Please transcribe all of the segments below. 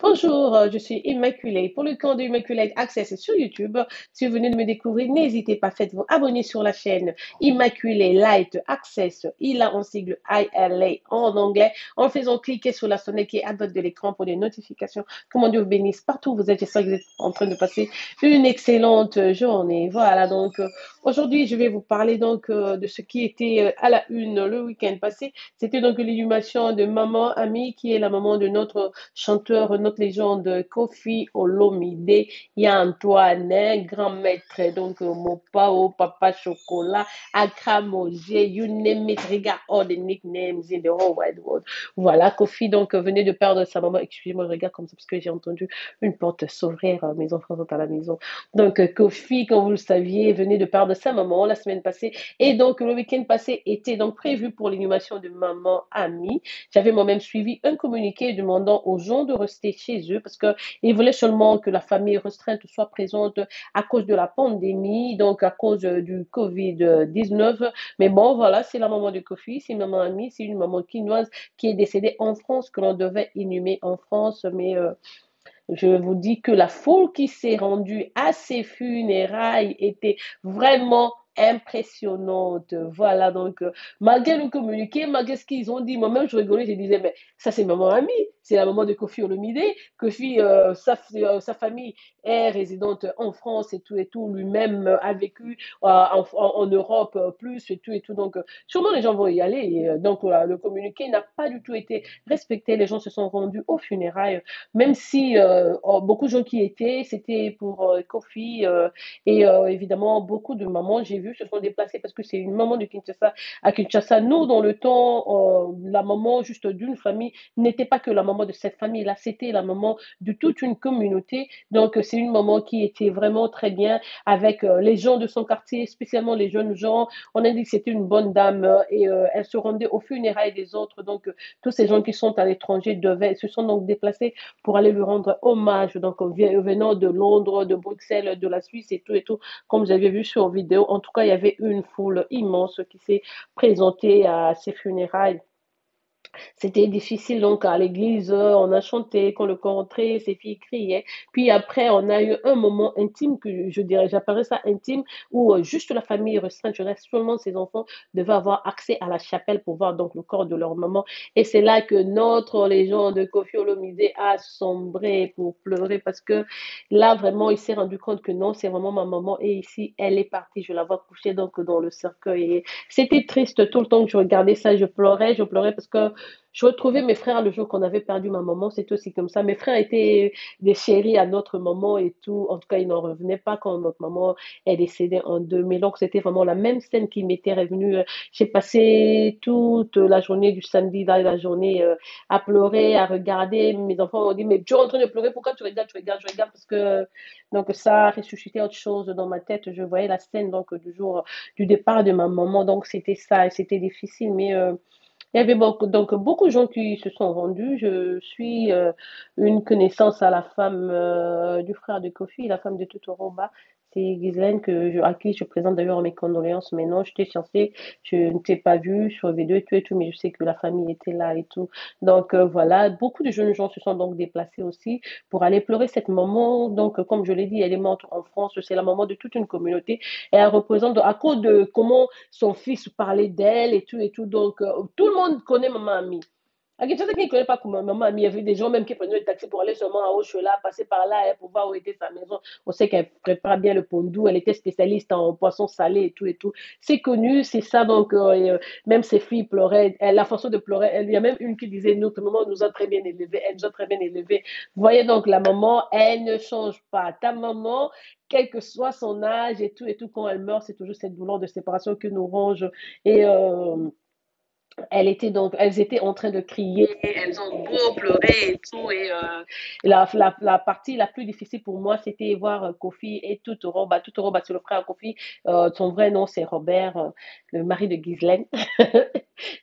Bonjour, je suis Immaculée pour le compte de Immaculate Access sur YouTube. Si vous venez de me découvrir, n'hésitez pas, faites-vous abonner sur la chaîne Immaculée Light Access. Il a en sigle ILA en anglais en faisant cliquer sur la sonnette qui est à droite de l'écran pour des notifications. Que mon Dieu vous bénisse partout où vous êtes. J'espère que vous êtes en train de passer une excellente journée. Voilà, donc aujourd'hui, je vais vous parler de ce qui était à la une le week-end passé. C'était donc l'inhumation de Maman Ami, qui est la maman de notre chanteur, notre légende Kofi Olomide. Il y a Antoine, hein, grand maître, donc Mopao, Papa Chocolat, Accra Mosier, you name it, regarde all the nicknames in the whole wide world. Voilà, Kofi donc venait de perdre sa maman. Excusez-moi, je regarde comme ça parce que j'ai entendu une porte s'ouvrir. Mes enfants sont à la maison. Donc Kofi, comme vous le saviez, venait de perdre sa maman la semaine passée. Et donc le week-end passé était donc prévu pour l'inhumation de Maman Ami. J'avais moi-même suivi un communiqué demandant aux gens de rester chez eux parce qu'ils voulaient seulement que la famille restreinte soit présente à cause de la pandémie, donc à cause du Covid-19. Mais bon, voilà, c'est la maman de Kofi, c'est une maman amie, c'est une maman quinoise qui est décédée en France, que l'on devait inhumer en France. Mais je vous dis que la foule qui s'est rendue à ces funérailles était vraiment impressionnante. Voilà, donc, malgré le communiqué, malgré ce qu'ils ont dit, moi-même, je rigolais, je disais, mais ça, c'est maman amie, c'est la maman de Kofi Olomide. Kofi, sa famille est résidente en France et tout. Lui-même a vécu en Europe plus et tout. Donc, sûrement, les gens vont y aller. Donc, voilà, le communiqué n'a pas du tout été respecté. Les gens se sont rendus aux funérailles même si beaucoup de gens qui étaient, c'était pour Kofi et évidemment beaucoup de mamans, j'ai vu, se sont déplacées parce que c'est une maman de Kinshasa à Kinshasa. Nous, dans le temps, la maman juste d'une famille n'était pas que la maman de cette famille-là, c'était la maman de toute une communauté. Donc, c'est une maman qui était vraiment très bien avec les gens de son quartier, spécialement les jeunes gens. On a dit que c'était une bonne dame et elle se rendait aux funérailles des autres. Donc, tous ces gens qui sont à l'étranger se sont donc déplacés pour aller lui rendre hommage, donc venant de Londres, de Bruxelles, de la Suisse et tout, comme vous avez vu sur vidéo. En tout cas, il y avait une foule immense qui s'est présentée à ses funérailles. C'était difficile donc à l'église, on a chanté, quand le corps entrait, ces filles criaient. Puis après, on a eu un moment intime, que je dirais, j'appellerais ça intime, où juste la famille restreinte, je reste seulement ses enfants, devaient avoir accès à la chapelle pour voir donc le corps de leur maman. Et c'est là que notre légende Kofi Olomide a sombré pour pleurer parce que là, vraiment, il s'est rendu compte que non, c'est vraiment ma maman. Et ici, elle est partie, je la vois couchée donc dans le cercueil. Et c'était triste tout le temps que je regardais ça, je pleurais parce que je retrouvais mes frères le jour qu'on avait perdu ma maman, c'était aussi comme ça. Mes frères étaient des chéris à notre maman et tout. En tout cas, ils n'en revenaient pas quand notre maman est décédée en 2000. Donc, c'était vraiment la même scène qui m'était revenue. J'ai passé toute la journée du samedi, là, la journée à pleurer, à regarder. Mes enfants m'ont dit, mais tu es en train de pleurer, pourquoi tu regardes, parce que donc ça a ressuscité autre chose dans ma tête. Je voyais la scène donc du jour du départ de ma maman. Donc, c'était ça, c'était difficile, mais il y avait beaucoup de gens qui se sont rendus. Je suis une connaissance à la femme du frère de Kofi, la femme de Tutoroba. C'est Ghislaine à qui je présente d'ailleurs mes condoléances. Mais non, j'étais censée, je ne t'ai pas vue sur vidéo et tout, mais je sais que la famille était là et tout. Donc voilà, beaucoup de jeunes gens se sont donc déplacés aussi pour aller pleurer cette maman. Donc, comme je l'ai dit, elle est morte en France. C'est la maman de toute une communauté. Et elle représente, à cause de comment son fils parlait d'elle et tout et tout. Donc, tout le monde connaît Maman Ami. À Kinshasa, qui ne connaît pas Maman Ami, il y avait des gens même qui prenaient le taxi pour aller seulement à Oshola, passer par là hein, pour voir où était sa maison. On sait qu'elle prépare bien le pondou, elle était spécialiste en poissons salés et tout et tout. C'est connu, c'est ça. Donc, même ses filles pleuraient. La façon de pleurer, il y a même une qui disait, notre maman nous a très bien élevés, elle nous a très bien élevés. Vous voyez donc, la maman, elle ne change pas. Ta maman, quel que soit son âge et tout, quand elle meurt, c'est toujours cette douleur de séparation que nous ronge. Et elles étaient en train de crier, elles ont beau pleurer et tout. Et la partie la plus difficile pour moi, c'était voir Kofi et Tutoroba. Tutoroba, c'est le frère de Kofi. Son vrai nom, c'est Robert, le mari de Ghislaine.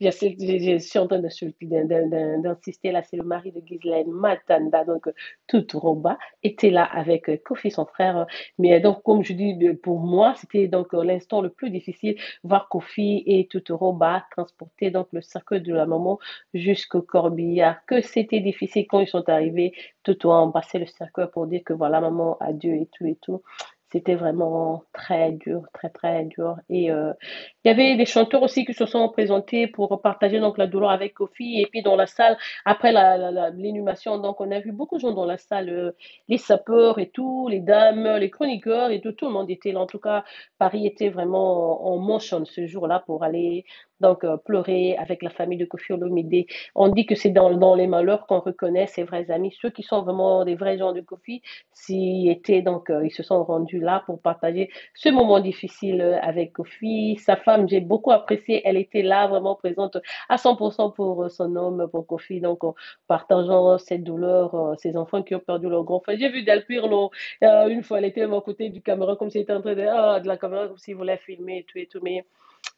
Je suis en train d'insister là, c'est le mari de Ghislaine Matanda. Donc, Tutoroba était là avec Kofi, son frère. Mais donc, comme je dis, pour moi, c'était donc l'instant le plus difficile, voir Kofi et Tutoroba transportés donc le cercueil de la maman jusqu'au corbillard. Que c'était difficile quand ils sont arrivés, tout ont embrassé le cercueil pour dire que voilà, maman, adieu et tout et tout. C'était vraiment très dur, très très dur. Et il y avait des chanteurs aussi qui se sont présentés pour partager donc la douleur avec Kofi. Et puis dans la salle, après l'inhumation, donc on a vu beaucoup de gens dans la salle, les sapeurs et tout, les dames, les chroniqueurs et tout, tout le monde était là. En tout cas, Paris était vraiment en motion ce jour-là pour aller donc pleurer avec la famille de Kofi Olomide. On dit que c'est dans les malheurs qu'on reconnaît ses vrais amis, ceux qui sont vraiment des vrais gens de Kofi, s'y étaient donc ils se sont rendus là pour partager ce moment difficile avec Kofi. Sa femme, j'ai beaucoup apprécié, elle était là vraiment présente à 100% pour son homme, pour Kofi, donc partageant cette douleur, ces enfants qui ont perdu leur grand frère. J'ai vu Del Pirlo, une fois, elle était à mon côté du caméra comme si elle était en train de la caméra, comme s'il voulait filmer et tout, mais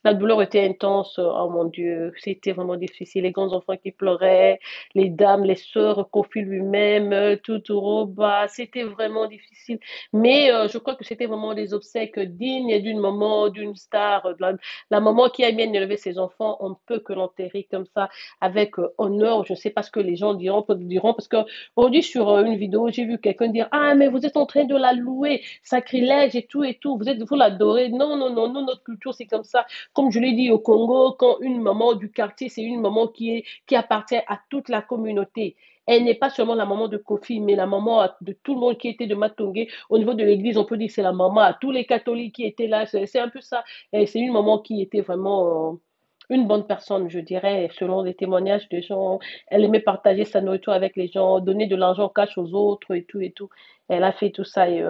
la douleur était intense, oh mon Dieu, c'était vraiment difficile. Les grands enfants qui pleuraient, les dames, les sœurs, Kofi lui-même, Tuturo, bah, c'était vraiment difficile. Mais je crois que c'était vraiment des obsèques dignes d'une maman, d'une star. La maman qui a bien élevé ses enfants, on ne peut que l'enterrer comme ça, avec honneur. Je ne sais pas ce que les gens diront parce que aujourd'hui sur une vidéo, j'ai vu quelqu'un dire, ah, mais vous êtes en train de la louer, sacrilège et tout, vous l'adorez. Non, non, non, nous, notre culture, c'est comme ça. Comme je l'ai dit au Congo, quand une maman du quartier, c'est une maman qui appartient à toute la communauté. Elle n'est pas seulement la maman de Kofi, mais la maman de tout le monde qui était de Matongé. Au niveau de l'église, on peut dire que c'est la maman à tous les catholiques qui étaient là. C'est un peu ça. Et c'est une maman qui était vraiment une bonne personne, je dirais, selon les témoignages des gens. Elle aimait partager sa nourriture avec les gens, donner de l'argent cash aux autres et tout et tout. Elle a fait tout ça et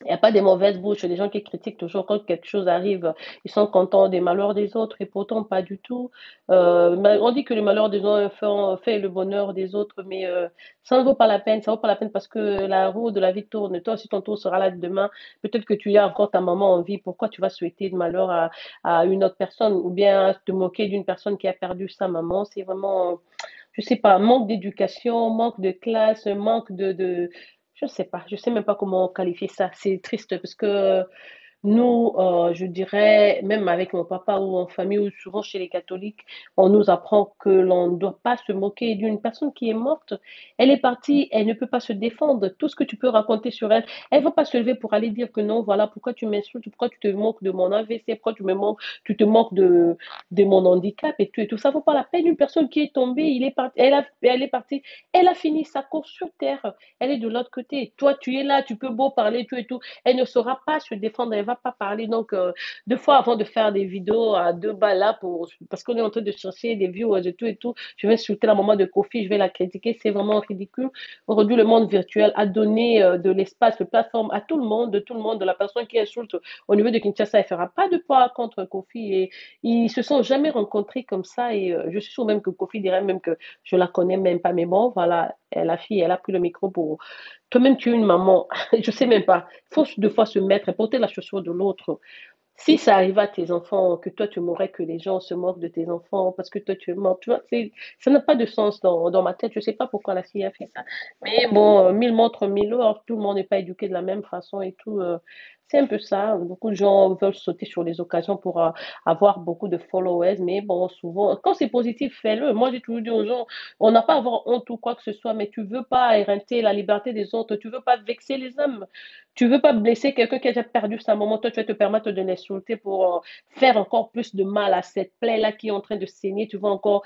il n'y a pas des mauvaises bouches, des gens qui critiquent toujours quand quelque chose arrive. Ils sont contents des malheurs des autres et pourtant pas du tout. On dit que le malheur des uns fait le bonheur des autres, mais ça ne vaut pas la peine. Ça ne vaut pas la peine parce que la roue de la vie tourne. Toi aussi, ton tour sera là demain. Peut-être que tu as encore ta maman en vie. Pourquoi tu vas souhaiter de malheur à une autre personne ou bien te moquer d'une personne qui a perdu sa maman? C'est vraiment, je sais pas, manque d'éducation, manque de classe, manque je sais pas, je sais même pas comment qualifier ça. C'est triste parce que nous, je dirais, même avec mon papa ou en famille ou souvent chez les catholiques, on nous apprend que l'on ne doit pas se moquer d'une personne qui est morte. Elle est partie, elle ne peut pas se défendre. Tout ce que tu peux raconter sur elle, elle ne va pas se lever pour aller dire que non, voilà, pourquoi tu m'insultes, pourquoi tu te moques de mon AVC, pourquoi tu te moques de mon handicap et tout et tout. Ça ne vaut pas la peine. Une personne qui est tombée, il est parti, elle est partie, elle a fini sa course sur terre. Elle est de l'autre côté. Toi, tu es là, tu peux beau parler, tout et tout. Elle ne saura pas se défendre, elle ne va pas parler. Donc, deux fois avant de faire des vidéos à deux balles là, parce qu'on est en train de chercher des viewers et tout, je vais insulter la maman de Kofi, je vais la critiquer, c'est vraiment ridicule. Aujourd'hui, le monde virtuel a donné de l'espace, de plateforme à tout le monde, de la personne qui insulte au niveau de Kinshasa, elle ne fera pas de poids contre Kofi et ils se sont jamais rencontrés comme ça et je suis sûre même que Kofi dirait même que je la connais même pas, mais bon, voilà, la fille, elle a pris le micro pour toi-même, tu es une maman. Je sais même pas. Il faut deux fois se mettre et porter la chaussure de l'autre. Si ça arrive à tes enfants, que toi tu mourrais, que les gens se moquent de tes enfants parce que toi tu es mort, tu vois, ça n'a pas de sens dans ma tête. Je sais pas pourquoi la fille a fait ça. Mais bon, mille montres, mille heures, tout le monde n'est pas éduqué de la même façon et tout. C'est un peu ça. Beaucoup de gens veulent sauter sur les occasions pour avoir beaucoup de followers, mais bon, souvent, quand c'est positif, fais-le. Moi, j'ai toujours dit aux gens, on n'a pas à avoir honte ou quoi que ce soit, mais tu veux pas éreinter la liberté des autres, tu veux pas vexer les hommes. Tu veux pas blesser quelqu'un qui a déjà perdu sa maman, toi tu vas te permettre de l'insulter pour faire encore plus de mal à cette plaie-là qui est en train de saigner. Tu vas encore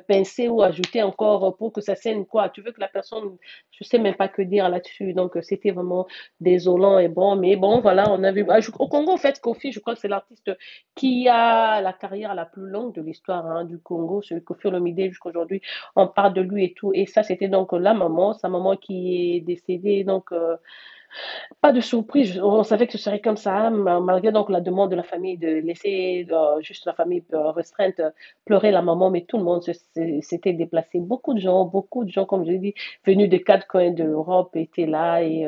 pincer ou ajouter encore pour que ça saigne quoi. Tu veux que la personne, je sais même pas que dire là-dessus. Donc c'était vraiment désolant et bon. Mais bon, voilà, on a vu. Au Congo, en fait, Kofi, je crois que c'est l'artiste qui a la carrière la plus longue de l'histoire hein, du Congo, celui Kofi Olomide jusqu'à aujourd'hui. On parle de lui et tout. Et ça, c'était donc la maman, sa maman qui est décédée. Donc pas de surprise, on savait que ce serait comme ça, malgré donc la demande de la famille de laisser juste la famille restreinte pleurer la maman, mais tout le monde s'était déplacé. Beaucoup de gens, comme je l'ai dit, venus de quatre coins de l'Europe étaient là et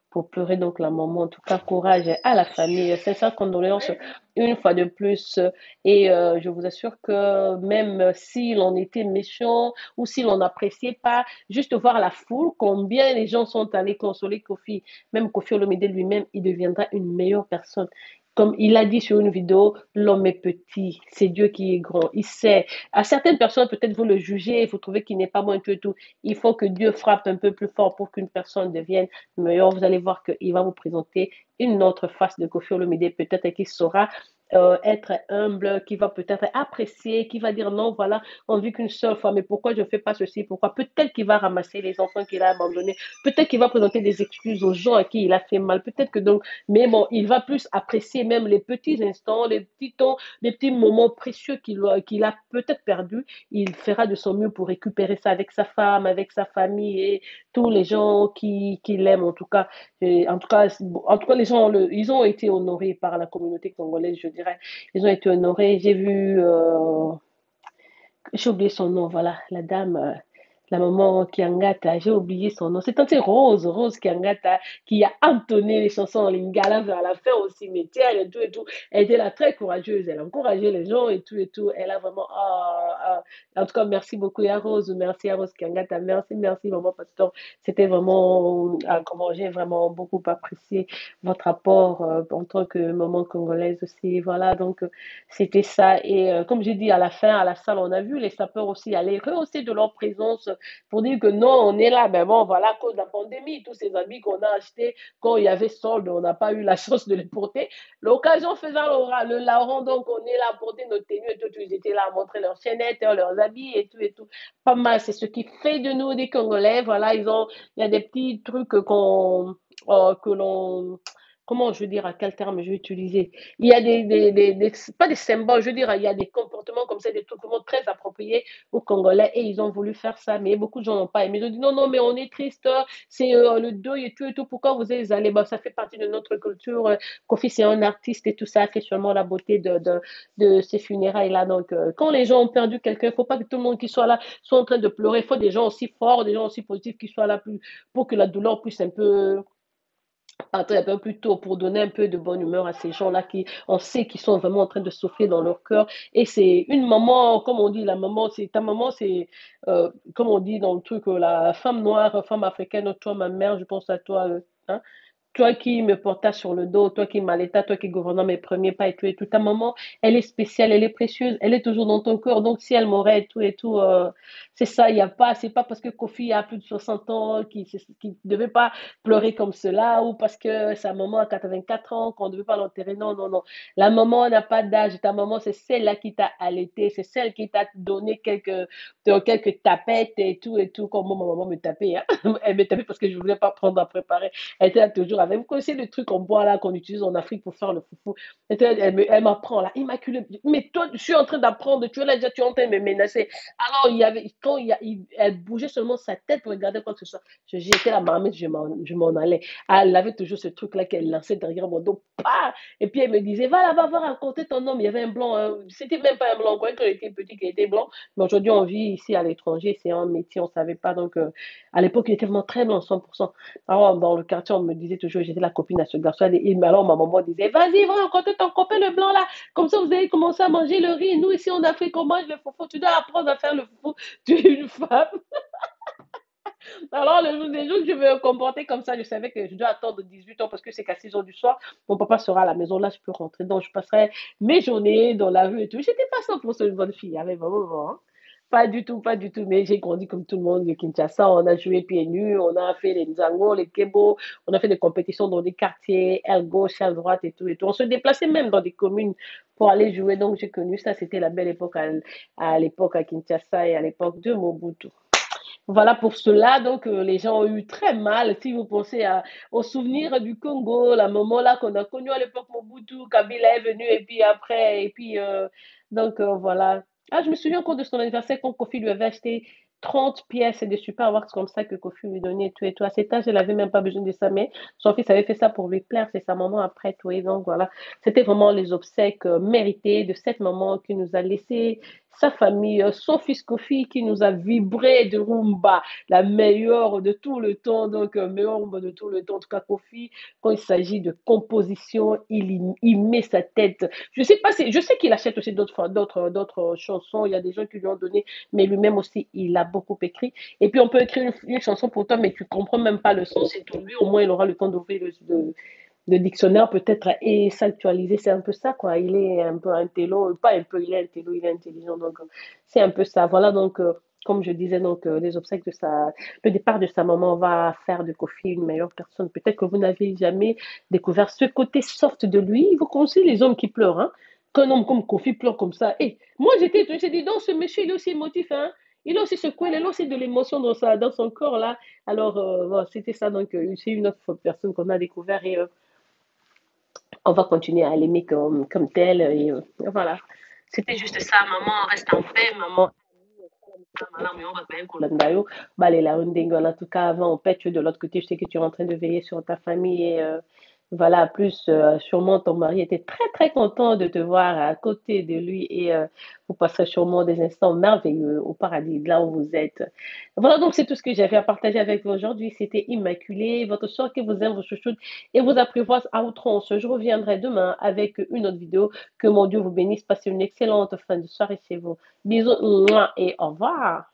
pour pleurer donc la maman. En tout cas, courage à la famille, sincères condoléances une fois de plus. Et je vous assure que même si l'on était méchant ou si l'on n'appréciait pas, juste voir la foule, combien les gens sont allés consoler Kofi. Même Kofi Olomide lui-même, il deviendra une meilleure personne. Comme il a dit sur une vidéo, l'homme est petit, c'est Dieu qui est grand. Il sait. À certaines personnes, peut-être vous le jugez, vous trouvez qu'il n'est pas bon et tout. Il faut que Dieu frappe un peu plus fort pour qu'une personne devienne meilleure. Vous allez voir qu'il va vous présenter une autre face de Kofi Olomide, peut-être qu'il saura être humble, qui va peut-être apprécier, qui va dire non, voilà, on vit qu'une seule fois, mais pourquoi je ne fais pas ceci, pourquoi? Peut-être qu'il va ramasser les enfants qu'il a abandonnés, peut-être qu'il va présenter des excuses aux gens à qui il a fait mal, peut-être que donc, mais bon, il va plus apprécier même les petits instants, les petits temps, les petits moments précieux qu'il a peut-être perdus. Il fera de son mieux pour récupérer ça avec sa femme, avec sa famille et tous les gens qui l'aiment, en tout cas. Et en tout cas, les gens, ils ont été honorés par la communauté congolaise, je dirais. Ils ont été honorés. J'ai vu, j'ai oublié son nom, voilà, la dame, la maman Kiangata, j'ai oublié son nom. C'est tantôt Rose Kiangata, qui a entonné les chansons en lingala vers la fin au cimetière et tout et tout. Elle était là très courageuse, elle a encouragé les gens et tout et tout. Elle a vraiment, en tout cas, merci beaucoup merci à Rose Kiangata, merci maman Pasteur. C'était vraiment, comment j'ai vraiment beaucoup apprécié votre apport en tant que maman congolaise aussi. Voilà, donc c'était ça. Et comme j'ai dit à la fin, à la salle, on a vu les sapeurs aussi aller rehausser de leur présence pour dire que non, on est là. Mais bon, voilà, à cause de la pandémie, tous ces habits qu'on a achetés quand il y avait solde, on n'a pas eu la chance de les porter. L'occasion faisant le larron, donc on est là à porter nos tenues et tout. Ils étaient là à montrer leurs chaînettes, leurs habits et tout et tout. Pas mal, c'est ce qui fait de nous des Congolais. Voilà, il y a des petits trucs que l'on, comment je veux dire, à quel terme je vais utiliser? Il y a pas des symboles, je veux dire, il y a des comportements comme ça, des trucs vraiment très appropriés aux Congolais et ils ont voulu faire ça, mais beaucoup de gens n'ont pas aimé. Ils ont dit non, non, mais on est triste, c'est le deuil et tout, pourquoi vous êtes allés? Bah, ça fait partie de notre culture. Kofi, c'est un artiste et tout ça, fait sûrement la beauté de ces funérailles-là. Donc, quand les gens ont perdu quelqu'un, il ne faut pas que tout le monde qui soit là soit en train de pleurer. Il faut des gens aussi forts, des gens aussi positifs qui soient là pour que la douleur puisse un peu partir un peu plus tôt pour donner un peu de bonne humeur à ces gens-là qui, on sait qu'ils sont vraiment en train de souffrir dans leur cœur. Et c'est une maman, comme on dit, la maman, c'est ta maman, c'est, comme on dit dans le truc, la femme noire, femme africaine, toi, ma mère, je pense à toi, hein, toi qui me portas sur le dos, toi qui m'allaitas, toi qui gouvernais mes premiers pas et tout. Ta maman, elle est spéciale, elle est précieuse, elle est toujours dans ton cœur. Donc, si elle m'aurait et tout, c'est ça, il y a pas, c'est pas parce que Kofi a plus de 60 ans qu'il ne devait pas pleurer comme cela ou parce que sa maman a 84 ans qu'on ne devait pas l'enterrer. Non, non, non. La maman n'a pas d'âge. Ta maman, c'est celle-là qui t'a allaité, c'est celle qui t'a donné quelques tapettes et tout, comme moi, ma maman me tapait. Hein. Elle me tapait parce que je ne voulais pas prendre à préparer. Elle était là toujours avec. Vous connaissez le truc en bois là qu'on utilise en Afrique pour faire le foufou. Elle m'apprend là, immaculée. Mais toi, je suis en train d'apprendre. Tu es là déjà, tu es en train de me menacer. Alors, elle bougeait seulement sa tête pour regarder quoi que ce soit. J'étais la marmite, je m'en allais. Elle avait toujours ce truc-là qu'elle lançait derrière mon dos. Pah. Et puis elle me disait, va là-bas, va raconter ton nom. Il y avait un blanc. Hein. C'était même pas un blanc. Quand il était petit, il était blanc. Mais aujourd'hui, on vit ici à l'étranger. C'est un métier, on ne savait pas. Donc, à l'époque, il était vraiment très blanc, 100%. Alors, dans le quartier, on me disait toujours, j'étais la copine à ce garçon. Alors, ma maman disait, vas-y, va rencontrer ton copain le blanc là. Comme ça, vous allez commencer à manger le riz. Nous, ici en Afrique, on mange le foufou. Tu dois apprendre à faire le foufou. Tu es une femme. Alors, les jours que je vais me comporter comme ça, je savais que je dois attendre 18 ans parce que c'est qu'à 6 heures du soir, mon papa sera à la maison. Là, je peux rentrer. Donc, je passerai mes journées dans la rue et tout. J'étais pas 100% une bonne fille, avec vraiment, hein. Pas du tout, pas du tout. Mais j'ai grandi comme tout le monde de Kinshasa. On a joué pieds nus, on a fait les Nzango, les Kebo, on a fait des compétitions dans des quartiers, aile gauche, aile droite et tout et tout. On se déplaçait même dans des communes pour aller jouer. Donc, j'ai connu ça. C'était la belle époque à l'époque à Kinshasa et à l'époque de Mobutu. Voilà pour cela, donc les gens ont eu très mal. Si vous pensez aux souvenirs du Congo, la moment là qu'on a connu à l'époque Mobutu, Kabila est venu et puis après, et puis donc voilà. Ah, je me souviens encore de son anniversaire quand Kofi lui avait acheté 30 pièces et des super wax comme ça que Kofi lui donnait et tout et tout. À cet âge, elle avait même pas besoin de ça, mais son fils avait fait ça pour lui plaire. C'est sa maman après tout. Et donc voilà, c'était vraiment les obsèques méritées de cette maman qui nous a laissé sa famille, son fils Kofi qui nous a vibré de rumba, la meilleure de tout le temps, donc meilleure rumba de tout le temps. En tout cas, Kofi, quand il s'agit de composition, il met sa tête. Je sais pas si, je sais qu'il achète aussi d'autres chansons. Il y a des gens qui lui ont donné, mais lui-même aussi, il a beaucoup écrit. Et puis on peut écrire une chanson pour toi, mais tu comprends même pas le sens. Et tout. Lui, au moins, il aura le temps d'ouvrir Le dictionnaire peut-être est s'actualiser, c'est un peu ça, quoi. Il est un peu intello, pas un peu, il est intello, il est intelligent, donc c'est un peu ça. Voilà, donc comme je disais, donc les obsèques de le départ de sa maman va faire de Kofi une meilleure personne. Peut-être que vous n'avez jamais découvert ce côté soft de lui. Il faut conseiller les hommes qui pleurent, hein. Qu'un homme comme Kofi pleure comme ça. Et moi, j'ai dit, non, ce monsieur, il est aussi émotif, hein. Il a aussi secoué, il a aussi de l'émotion dans son corps, là. Alors, bon, c'était ça, donc c'est une autre personne qu'on a découvert et on va continuer à l'aimer comme tel. Et voilà. C'était juste ça, maman, reste en paix, maman. En tout cas, avant, on pète de l'autre côté. Je sais que tu es en train de veiller sur ta famille et voilà. Plus, sûrement, ton mari était très, très content de te voir à côté de lui et vous passerez sûrement des instants merveilleux au paradis, là où vous êtes. Voilà, donc c'est tout ce que j'avais à partager avec vous aujourd'hui. C'était Immaculée, votre soeur qui vous aime, vous chouchoute et vous apprivoise à outrance. Je reviendrai demain avec une autre vidéo. Que mon Dieu vous bénisse. Passez une excellente fin de soirée chez vous. Bisous, mouah, et au revoir.